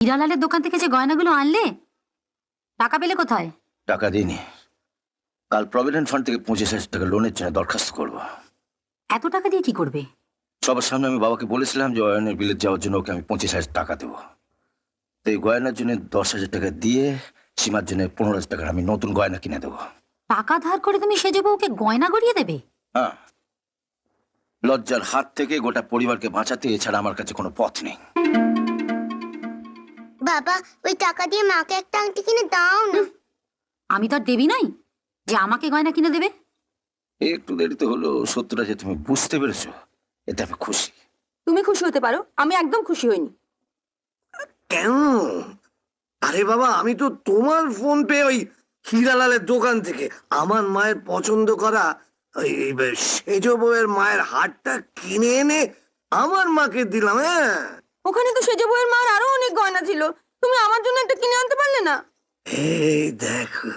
হীরালালের দোকান থেকে যে গয়নাগুলো আনলে টাকা পেলে কোথায়? টাকা দিইনি। কাল প্রভিডেন্ট ফান্ড থেকে 25,000 টাকা লোনের জন্য দরখাস্ত করব। এত টাকা দিয়ে কি করবে? সবার সামনে আমি বাবাকে বলেছিলাম যে অয়নের বিলেত যাওয়ার জন্য ওকে আমি 25,000 টাকা দেবো। তো এই গয়নার জন্য 10,000 টাকা দিয়ে সীমার জন্য 15,000 টাকার আমি নতুন গয়না কিনে দেবো। টাকা ধার করে তুমি সেজে বউকে গয়না গড়িয়ে দেবে? হ্যাঁ, লজ্জার হাত থেকে গোটা পরিবারকে বাঁচাতে এছাড়া আমার কাছে কোনো পথ নেই। বাবা, ওই টাকা দিয়ে মাকে একটা আংটি কিনে দাও না। আমি তো আর দেবী নাই যে আমাকে গয়না কিনে দেবে। একটু দেরিতে হলো, সত্যটা যে তুমি বুঝতে পেরেছো এতে আমি খুশি। তুমি খুশি হতে পারো, আমি একদম খুশি হইনি। কেন? আরে বাবা, আমি তো তোমার ফোন পে ওই হীরালালের দোকান থেকে আমার মায়ের পছন্দ করা ওই সেজ বউয়ের মায়ের হারটা কিনে এনে আমার মাকে দিলাম। হ্যাঁ, ওখানে তো সেজে বউয়ের মার আরো অনেক গয়না ছিল, তুমি আমার জন্য একটা কিনে আনতে পারলে না? এই দেখো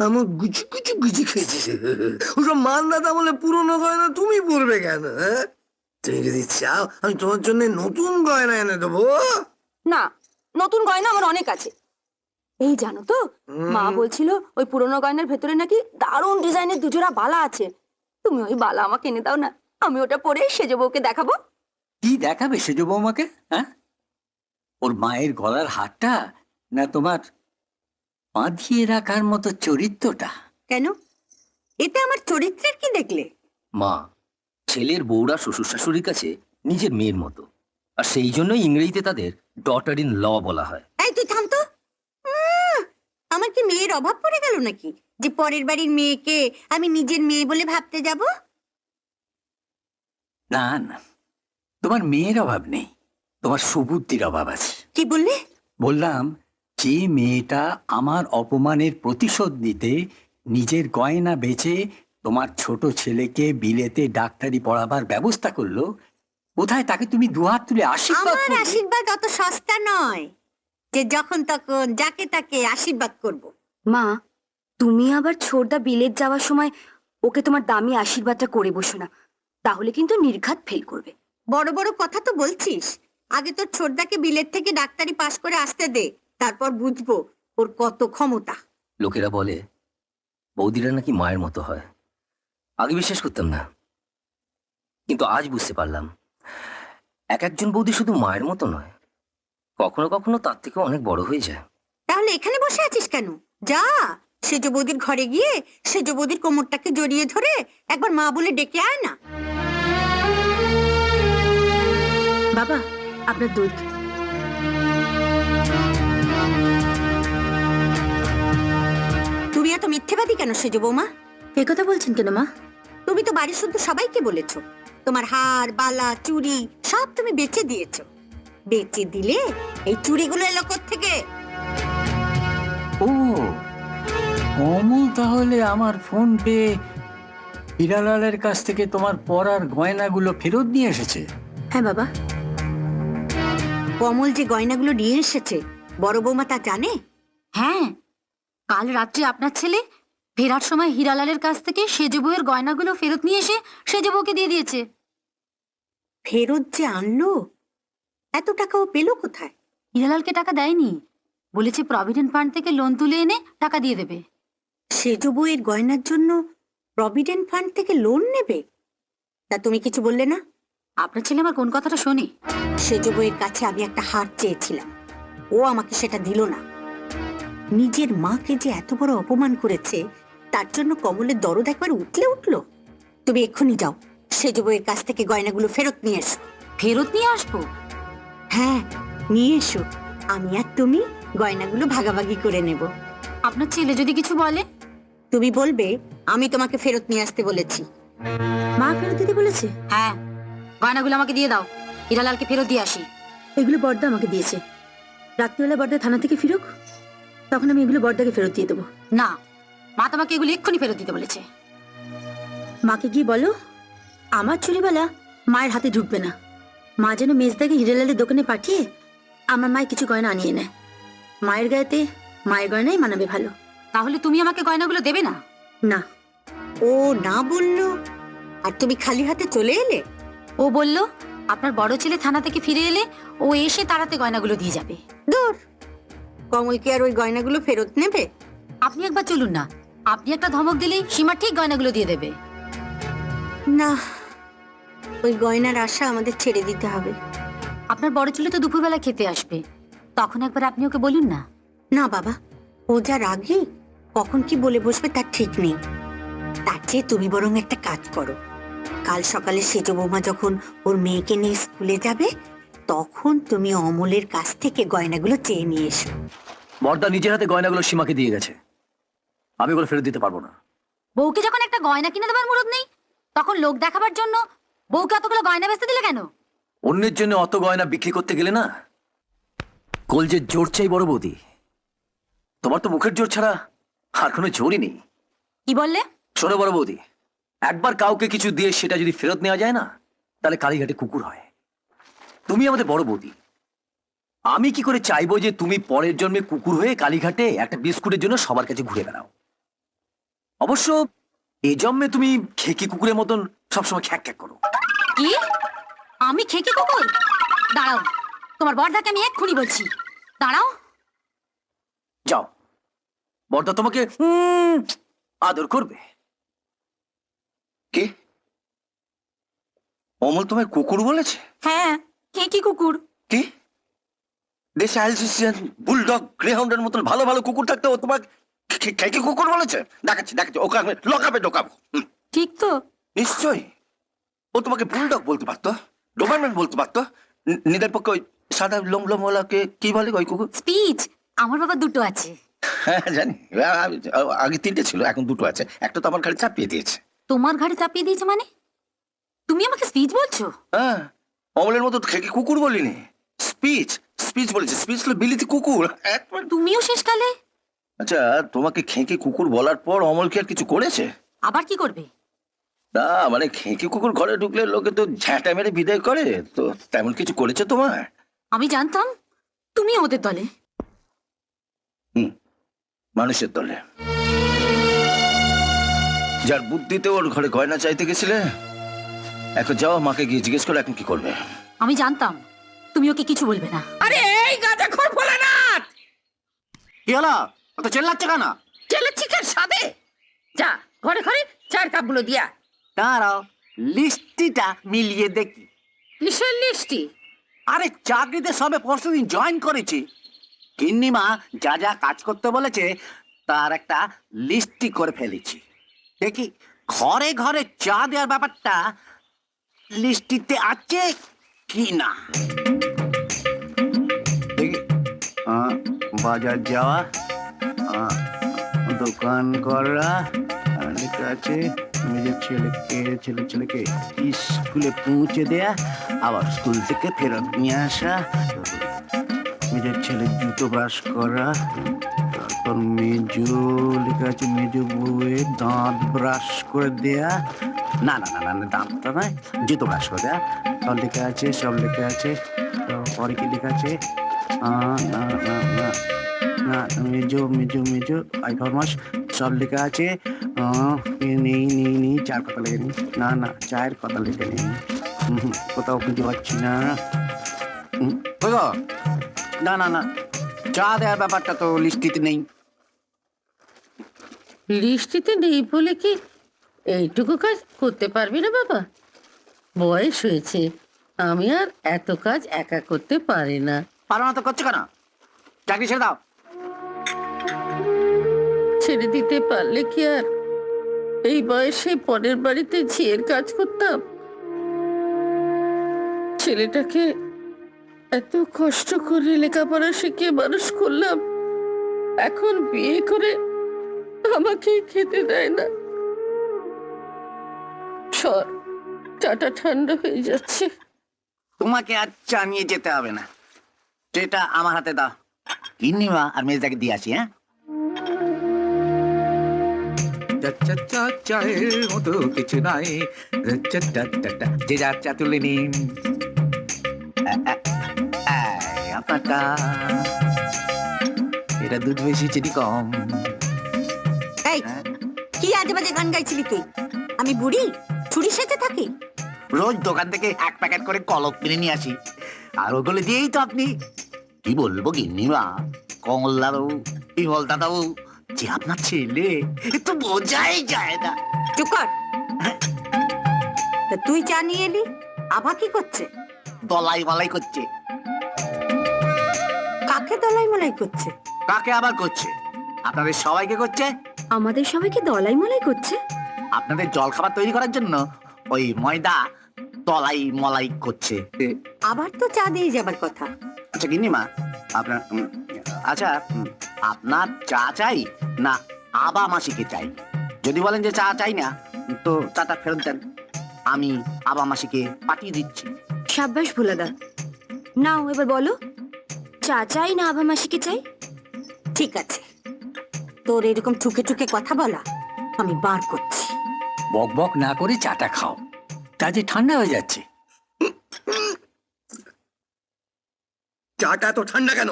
আমার গুচি গুচি গুচি খেয়েছে। ওসব মান্দাতা বলে পুরনো গয়না তুমি পরবে কেন? হ্যাঁ, তুমি যদি চাও আমি তোমার জন্য নতুন গয়না এনে দেবো। না, নতুন গয়না আমার অনেক আছে। এই জানো তো, মা বলছিল ওই পুরনো গয়নার ভেতরে নাকি দারুণ ডিজাইনের দুজোড়া বালা আছে। তুমি ওই বালা আমাকে এনে দাও না, আমি ওটা পরে সেজে বউকে দেখাবো। কি দেখাবে সেজ বৌমাকে? হ্যাঁ, ওর মায়ের গলার হারটা না তোমার বাঁধিয়ে রাখার মতো চরিত্রটা? কেন, এতে আমার চরিত্রের কি দেখলে? মা, ছেলের বউরা শ্বশুর শাশুড়ির কাছে নিজের মেয়ের মতো, আর সেই জন্যই ইংরেজিতে তাদের ডটার ইন ল বলা হয়। এই তুই থাম তো। আমার কি মেয়ের অভাব পড়ে গেল নাকি যে পরের বাড়ির মেয়েকে আমি নিজের মেয়ে বলে ভাবতে যাব? না না, তোমার মেয়ের অভাব নেই, তোমার সুবুদ্ধির অভাব আছে। কি বললে? বললাম যে মেয়েটা আমার অপমানের প্রতিশোধ নিতে নিজের গয়না বেচে তোমার ছোট ছেলেকে বিলেতে ডাক্তারি পড়াবার ব্যবস্থা করলো, কোথায় তাকে তুমি দুহাত তুলে আশীর্বাদ আমার করবে? আশীর্বাদ অত সস্তা নয় যে যখন তখন যাকে তাকে আশীর্বাদ করব। মা, তুমি আবার ছোটদা বিলেত যাওয়ার সময় ওকে তোমার দামি আশীর্বাদটা করে বসো না, তাহলে কিন্তু নির্ঘাত ফেল করবে। বড় বড় কথা তো বলছিস, আগে তোর ছোটদাকে বিলেত থেকে ডাক্তারি পাশ করে আসতে দে, তারপর বুঝবো ওর কত ক্ষমতা। লোকেরা বলে বৌদিরা নাকি মায়ের মতো হয়। আগে বিশ্বাস করতাম না, কিন্তু আজ বুঝতে পারলাম এক একজন বৌদি শুধু মায়ের মতো নয়, কখনো কখনো তার থেকে অনেক বড় হয়ে যায়। তাহলে এখানে বসে আছিস কেন? যা সেজ বৌদির ঘরে গিয়ে সেজ বৌদির কোমরটাকে জড়িয়ে ধরে একবার মা বলে ডেকে আয় না। বাবা, আপনার দুধ। তুমি এত মিথ্যেবাদী কেন সেজ বৌমা? এ কথা বলছেন কেন মা? তুমি তো বাড়ির শুদ্ধ সবাইকে বলেছো তোমার হার বালা চুড়ি সব তুমি বেচে দিয়েছো। বেচে দিলে এই চুড়িগুলো এলো থেকে? ও, কমল তাহলে আমার ফোন পেয়ে হীরালালের কাছ থেকে তোমার পরার গয়নাগুলো ফেরত নিয়ে এসেছে? হ্যাঁ বাবা। কমল যে গয়নাগুলো নিয়ে এসেছে বড় বৌমা তা জানে? হ্যাঁ, কাল রাত্রে আপনার ছেলে ফেরার সময় হীরালালের কাছ থেকে সেজে বউয়ের গয়নাগুলো ফেরত নিয়ে এসে সেজে বউকে দিয়ে দিয়েছে। ফেরত যে আনলো, এত টাকা ও পেলো কোথায়? হীরালালকে টাকা দেয়নি, বলেছে প্রভিডেন্ট ফান্ড থেকে লোন তুলে এনে টাকা দিয়ে দেবে। সেজ বউয়ের গয়নার জন্য প্রভিডেন্ট ফান্ড থেকে লোন নেবে? তা তুমি কিছু বললে না? আপনার ছেলে আমার কোন কথাটা শোনে? সেজ বউয়ের কাছে আমি একটা হার চেয়েছিলাম, ও আমাকে সেটা দিল না। নিজের মাকে যে এত বড় অপমান করেছে তার জন্য কমলের দরদ একবার উঠলো। তুমি এক্ষুনি যাও, সেজ বউয়ের কাছ থেকে গয়নাগুলো ফেরত নিয়ে এসো। ফেরত নিয়ে আসবো? হ্যাঁ, নিয়ে এসো। আমি আর তুমি গয়নাগুলো ভাগাভাগি করে নেব। আপনার ছেলে যদি কিছু বলে? তুমি বলবে আমি তোমাকে ফেরত নিয়ে আসতে বলেছি। মা ফেরত দিতে বলেছে? হ্যাঁ, গয়নাগুলো আমাকে দিয়ে দাও, হীরালালকে ফেরত দিয়ে আসি। এগুলো বড়দা আমাকে দিয়েছে। রাত্রিবেলা বড়দা থানা থেকে ফিরুক, তখন আমি এগুলো বড়দাকে ফেরত দিয়ে দেবো। না, মা তোমাকে এগুলো এক্ষুনি ফেরত দিতে বলেছে। মাকে গিয়ে বলো আমার চুরিবেলা মায়ের হাতে ঢুকবে না। মা যেন মেজদাকে হীরালালের দোকানে পাঠিয়ে আমার মায়ের কিছু গয়না আনিয়ে নেয়। মায়ের গায়েতে মায়ের গয়নাই মানাবে ভালো। তাহলে তুমি আমাকে গয়নাগুলো দেবে না? না। ও না বললো আর তুমি খালি হাতে চলে এলে? ও বলল আপনার বড় ছেলে থানা থেকে ফিরে এলে ও এসে তাড়াতে গয়নাগুলো দিয়ে যাবে। দূর, কমল কি আর ওই গয়নাগুলো ফেরত নেবে? আপনি একবার চলুন না, আপনি একটা ধমক দিলেই সীমা ঠিক গয়নাগুলো দিয়ে দেবে। না, ওই গয়নার আশা আমাদের ছেড়ে দিতে হবে। আপনার বড় ছেলে তো দুপুরবেলা খেতে আসবে, তখন একবার আপনি ওকে বলুন না। না বাবা, ও যা রাগী, কখন কি বলে বসবে তার ঠিক নেই। তার চেয়ে তুমি বরং একটা কাজ করো, কাল সকালে সেজ বৌমা যখন ওর মেয়েকে নিয়ে স্কুলে যাবে, তখন তুমি অমলের কাছ থেকে গয়নাগুলো চেয়ে নিয়ে এসো। বর্দা নিজের হাতে গয়নাগুলো সীমাকে দিয়ে গেছে, আমি ওগুলো ফেরত দিতে পারবো না। বউকে যখন একটা গয়না কিনে দেবার মুরত নেই, তখন লোক দেখাবার জন্য বউকে অতগুলো গয়না বেচতে দিলে কেন? অন্যের জন্য অত গয়না বিক্রি করতে গেলে না কলজের জোর চাই বড় বৌদি। তোমার তো মুখের জোর ছাড়া আর কোনো জোরই নেই। কি বললে? শোনো বড় বৌদি, একবার কাউকে কিছু দিয়ে সেটা যদি ফেরত নেওয়া যায় না, তাহলে কালীঘাটে কুকুর হয়। তুমি আমাদের বড় বৌদি, আমি কি করে চাইবো যে তুমি পরের জন্মে কুকুর হয়ে কালীঘাটে একটা বিস্কুটের জন্য সবার কাছে ঘুরে বেড়াও? অবশ্য এই জন্মে তুমি খেকি কুকুরের মতন সবসময় খ্যাক খ্যাক করো। কি? আমি খেকি কুকুর? দাঁড়াও, তোমার বর্দাকে আমি এক্ষুনি বলছি। দাঁড়াও। যাও, বর্দা তোমাকে আদর করবে। কি? অমল তোমায় কুকুর বলেছে? হ্যাঁ, খেকি কুকুর। কি? দেশে আলসেশিয়ান বুলডগ গ্রেহাউন্ডের মতন ভালো ভালো কুকুর থাকতে ও তোমাকে খেকে কুকুর বলেছে? দেখাচ্ছি দেখাচ্ছি, ওকে আমি লকাপে ঢোকাবো। ঠিক তো? নিশ্চয়ই। ও তোমাকে বুলডগ বলতে পারতো, ডোবারম্যান বলতে পারতো। নিদের পক্ষে ওই সাদা লোমলোমওয়ালাকে কি বলে ওই কুকুর? স্পিচ। আমার বাবা দুটো আছে। হ্যাঁ জানি, আগে 3টে ছিল, এখন 2টো আছে। একটা তো আমার ঘাড়ে চাপিয়ে দিয়েছে। তোমার ঘাড়ে চাপিয়ে দিয়েছে মানে? তুমি আমাকে স্পিচ বলছো? হ্যাঁ, অমলের মতো খেকে কুকুর বলিনি, স্পিচ স্পিচ বলেছে। স্পিচ হলো বিলিতি কুকুর। তুমিও শেষকালে? আচ্ছা, তোমাকে খেঁকে কুকুর বলার পর অমল কি আর কিছু করেছে? আবার কি করবে? না মানে খেঁকে কুকুর ঘরে ঢুকলে লোকে তো ঝ্যাঁটা মেরে বিদায় করে, তো তেমন কিছু করেছে তোমার? আমি জানতাম তুমি ওদের দলে। মানুষের দলে। যার বুদ্ধিতে ওর ঘরে গয়না চাইতে গেছিলে, এখন যাও মাকে গিয়ে জিজ্ঞেস করো এখন কি করবে। আমি জানতাম তুমি ওকে কিছু বলবে না। আরে এই গাধা খোর ভোলানাথ, কি হলো? অত চেল্লাচ্ছে কেন? চেলেছি কার সাথে? যা ঘরে ঘরে চার কাপগুলো দিয়া। দাঁড়াও, লিস্টিটা মিলিয়ে দেখি। কিসের লিস্টি? আরে চাকরিতে সবে পরশুদিন জয়েন করেছি, গিন্নিমা যা যা কাজ করতে বলেছে তার একটা লিস্টি করে ফেলেছি। দেখি ঘরে ঘরে চা দেওয়ার ব্যাপারটা লিস্টিতে আছে কি না। দেখি, বাজার যাওয়া, দোকান করা, লেখা আছে নিজের ছেলেকে স্কুলে পৌঁছে দেয়া, আবার স্কুল থেকে ফেরত নিয়ে আসা, নিজের ছেলের জুতো ব্রাশ করা, তারপর লেখা আছে মেজো বউয়ের দাঁত ব্রাশ করে দেয়া, না না না না না দাঁতটা নয়, জুতো ব্রাশ করে দেয়া, সব লেখা আছে। পরে কি লেখা আছে? না না না না, মেজো আই ফরমাস সব লেখা আছে। নেই চার কথা লেখে নেই, না না চায়ের কথা লেখে নেই, কোথাও খুঁজে পাচ্ছি না। না না না, চা দেওয়ার ব্যাপারটা তো লিস্টিতে নেই। লিস্টিতে নেই বলে কি এইটুকু কাজ করতে পারবি না বাবা? বয়স হয়েছে, আমি আর এত কাজ একা করতে পারি না। পারো না তো করছো কেন? চাকরি ছেড়ে দাও। ছেড়ে দিতে পারলে কি আর এই বয়সে পরের বাড়িতে ঝিয়ের কাজ করতাম? ছেলেটাকে এত কষ্ট করে লেখাপড়া শিখিয়ে মানুষ করলাম, এখন বিয়ে করে আমাকে খেতে দেয় না। সর, চাটা ঠান্ডা হয়ে যাচ্ছে। তোমাকে আর চা নিয়ে যেতে হবে না, যেটা আমার হাতে দাও, গিন্নিমা আর মেজদাকে দিয়ে আসি। হ্যাঁ, চায়ের মতো কিছু নাই, যে যার চা তুলে নিন। আপনারটা এটা দুধ বেশি চিনি কম। এই, কি আজে বাজে গান গাইছিলি তুই? আমি বুড়ি ছুরি সেজে থাকি? রোজ দোকান থেকে 1 প্যাকেট করে কলপ কিনে নিয়ে আসি, আর ওগুলো দিয়েই তো আপনি কি বলবো গিন্নিমা, কমল দাদু, বিমল দাদু যে আপনার ছেলে তো বোঝাই যায় না। চুপ কর। তা তুই চা নিয়ে এলি, আভা কি করছে? দলাই মালাই করছে। কাকে দলাই মলাই করছে? কাকে আবার করছে? আপনাদের সবাইকে করছে। আমাদের সবাইকে দলাই মলাই করছে। আপনাদের জল খাবার তৈরি করার জন্য ওই ময়দা দলাই মলাই করছে। আবার তো চা দিয়ে যাবার কথা। আচ্ছা গিন্নিমা, আপনার আচ্ছা আপনার চা চাই না আবা মাসিকে চাই? যদি বলেন যে চা চাই না, তো চাটা ফেরত দেন, আমি আবা মাসিকে পাঠিয়ে দিচ্ছি। সাব্বাস ভোলাদা, নাও এবার বলো, চা চাই না আভা মাসিকে চাই? ঠিক আছে, তোর এরকম ঠুকে ঠুকে কথা বলা আমি বার করছি। বক বক না করে চাটা খাও, তা যে ঠান্ডা হয়ে যাচ্ছে। চাটা তো ঠান্ডা কেন?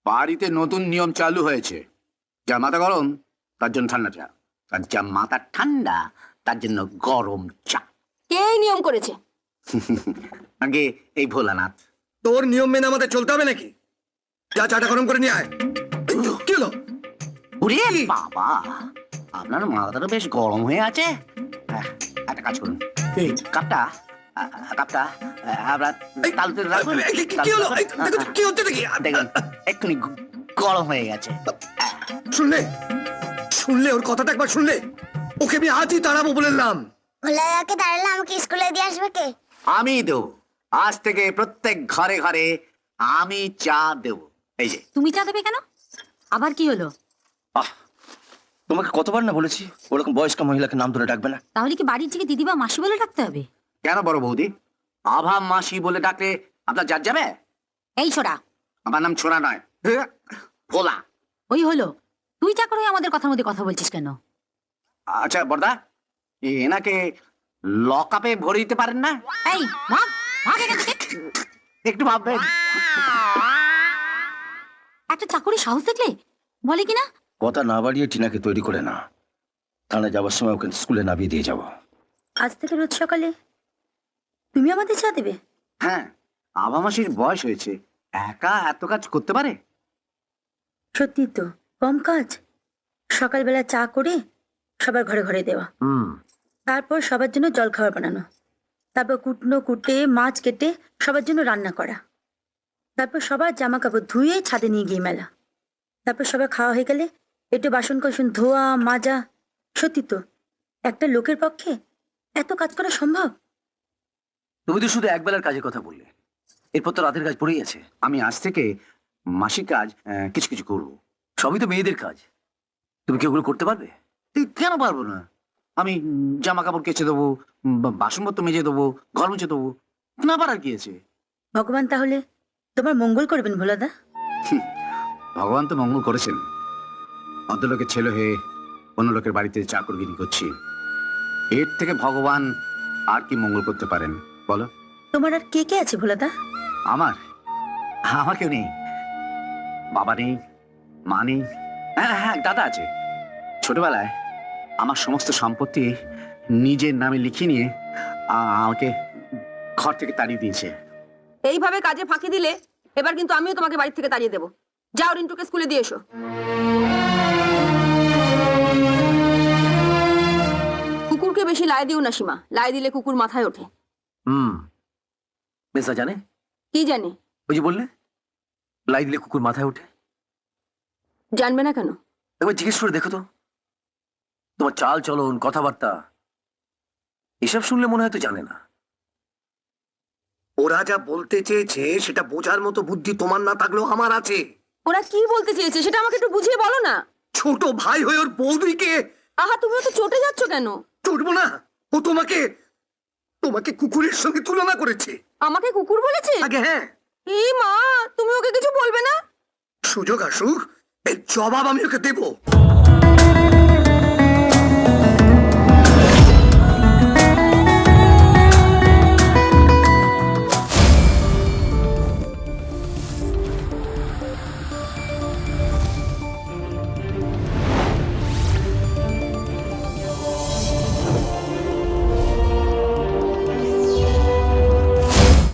বাড়িতে নতুন নিয়ম চালু হয়েছে, যার মাথা গরম তার জন্য ঠান্ডা চা, আর যার মাথা ঠান্ডা তার জন্য গরম চা। কে এই নিয়ম করেছে? আগে এই ভোলানাথ। তোর নিয়ম মেনে আমাদের চলতে হবে নাকি? যা চাটা গরম করে নিয়ে আয়। কি হলো? ওরে বাবা, আপনার মাথাটা বেশ গরম হয়ে আছে। একটা কাজ করুন, এই কাপটা আপনার তালুতে রাখুন। কি হলো? কি হচ্ছে নাকি? দেখুন এক্ষুনি গরম হয়ে গেছে। শুনলে ওর কথাটা একবার শুনলে, ওকে আমি আজই তাড়াবো বললাম। ভোলাদাকে তাড়ালে আমাকে স্কুলে দিয়ে আসবে কে? আমি দেবো, আজ থেকে প্রত্যেক ঘরে ঘরে আমি চা দেবো। এই যে। তুমি চা দেবে কেন? আবার কি হলো? তোমাকে কতবার না বলেছি ওরকম বয়স্ক মহিলাকে নাম ধরে ডাকবে না? তাহলে কি বাড়ির থেকে দিদি বা মাসি বলে ডাকতে হবে? কেন বড় বৌদি, আভা মাসি বলে ডাকলে আপনার যার যাবে? এই ছোড়া, আমার নাম ছোড়া নয়, ভোলা। ওই হলো, তুই চা করে আমাদের কথার মধ্যে কথা বলছিস কেন? আচ্ছা বড়দা, এনাকে লকআপে ভরে দিতে পারেন না? এই ভাগ ভাগ এখান থেকে। একটু ভাববেন। একটা চাকরি সাহস দেখলে বলে কিনা। কথা না বাড়িয়ে টিনাকে তৈরি করে না, থানায় যাওয়ার সময় ওকে স্কুলে নামিয়ে দিয়ে যাবো। আজ থেকে রোজ সকালে তুমি আমাদের চা দেবে? হ্যাঁ, আভা মাসির বয়স হয়েছে, একা এত কাজ করতে পারে? সত্যি তো, কম কাজ। সকালবেলা চা করে সবার ঘরে ঘরে দেওয়া, তারপর সবার জন্য জল খাবার বানানো, তারপর কুটনো কুটে মাছ কেটে সবার জন্য রান্না করা, তারপর সবার জামা কাপড় ধুয়ে ছাদে নিয়ে গিয়ে মেলা, তারপর সবার খাওয়া হয়ে গেলে একটু বাসন কোসন ধোয়া মাজা। সত্যি তো, একটা লোকের পক্ষে এত কাজ করা সম্ভব? তুমি তো শুধু একবেলার কাজের কথা বললে, এরপর তো রাতের কাজ পড়েই আছে। আমি আজ থেকে মাসিক কাজ কিছু কিছু করবো। সবই তো মেয়েদের কাজ, তুমি কি ওগুলো করতে পারবে? কেন পারবো না? আমি জামা কাপড় কেচে দেবো, বাসনপত্র মেজে দেবো, ঘর মুছে দেবো, না পারার কি আছে? ভগবান তাহলে তোমার মঙ্গল করবেন ভোলাদা। ভগবান তো মঙ্গল করেছেন, অর্ধলোকের ছেলে হয়ে অন্য লোকের বাড়িতে চাকরগিরি করছি, এর থেকে ভগবান আর কি মঙ্গল করতে পারেন বলো? তোমার আর কে কে আছে ভোলাদা? আমার কেউ নেই, বাবা নেই, মা নেই। হ্যাঁ, দাদা আছে। ছোটবেলায় আমার সমস্ত সম্পত্তি নিজের নামে লিখিয়ে নিয়ে আমাকে ঘর থেকে তাড়িয়ে দিয়েছে। এইভাবে কাজে ফাঁকি দিলে এবার কিন্তু আমিও তোমাকে বাড়ি থেকে তাড়িয়ে দেবো। যাও রিন্টুকে স্কুলে দিয়ে এসো। কুকুরকে বেশি লাই দিও না সীমা, লাই দিলে কুকুর মাথায় ওঠে। মেসা জানে? কি জানে? ওই যে বললে লাই দিলে কুকুর মাথায় ওঠে। জানবে না কেন? একবার জিজ্ঞেস করে দেখো তো, তোমার চাল চলন কথাবার্তা এসব শুনলে মনে হয় তো জানে না। ওরা যা বলতে চেয়েছে সেটা বোঝার মতো বুদ্ধি তোমার না থাকলেও আমার আছে। ওরা কি বলতে চেয়েছে সেটা আমাকে একটু বুঝিয়ে বলো না। ছোট ভাই হয়ে ওর বৌদিকে। আহা, তুমিও তো চটে যাচ্ছ কেন? চটবো না, ও তোমাকে কুকুরের সঙ্গে তুলনা করেছে। আমাকে কুকুর বলেছে? আগে হ্যাঁ। এই মা, তুমি ওকে কিছু বলবে না? সুযোগ আসুক, এর জবাব আমি ওকে দেবো।